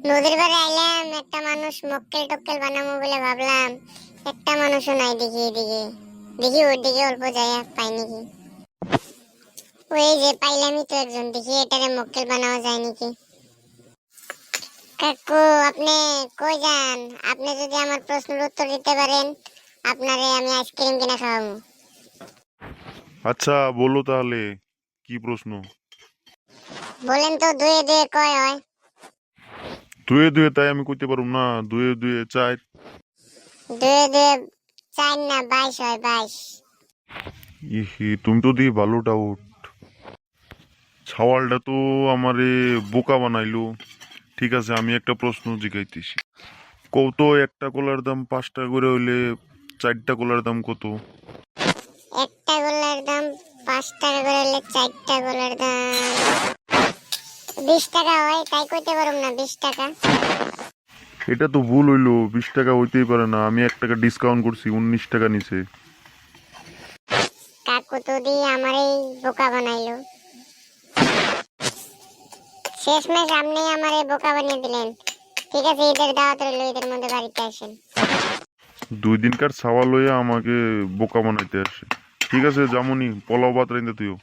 নদীর পাড়ে আইলাম, একটা মানুষ মক্কেল টক্কেল বানাবো বলে ভাবলাম, একটা মানুষও নাই। দেখি এদিকে, দেখি ওইদিকে অল্প জায়গা পাই নাকি। ওই যে পাইলামই তো একজন, দেখি এটারে মক্কেল বানানো যায় নাকি। কাকু, আপনি কই যান? আপনি যদি আমার প্রশ্নের উত্তর দিতে পারেন, আপনারে আমি আইসক্রিম কিনে খাওয়াবো। আচ্ছা বলো তাহলে, কি প্রশ্ন? বলেন তো, দুয়ে দুয়ে কয় হয়? দুয়ে দুয়ে তাই আমি কইতে পারুম না, দুয়ে দুয়ে চার। দুয়ে দুয়ে চার না, 22 হয়, 22। ইহি, তুমি তো দিয়ে ভালো ডাউট। ছাওয়ালটা তো আমারে বোকা বানাইলো। ঠিক আছে, আমি একটা প্রশ্ন জিগাইতেছি। কত একটা কলার দাম 5 টাকা করে হইলে 4টা কলার দাম কত? একটা গোলার দাম 5 টাকা করে হলে 4টা গোলার দাম 20 টাকা হয়, তাই কইতে পারুম না 20 টাকা। এটা তো ভুল হইলো, 20 টাকা হইতেই পারে না, আমি 1 টাকা ডিসকাউন্ট করছি, 19 টাকা নিছে। কাকু তো দিয়ে আমারই বোকা বানাইলো। শেষমেশ আপনি আমারে বোকা বানিয়ে দিলেন। ঠিক আছে, ঈদের দাওয়াত রইলো, ঈদের মধ্যে বাড়িতে আসেন। 2 দিনকার ছাওয়াল লইয়া আমাকে বোকা বানাইতে আসে। ঠিক আছে, যেমনই পোলাও ভাত রাইন্দা তুইও।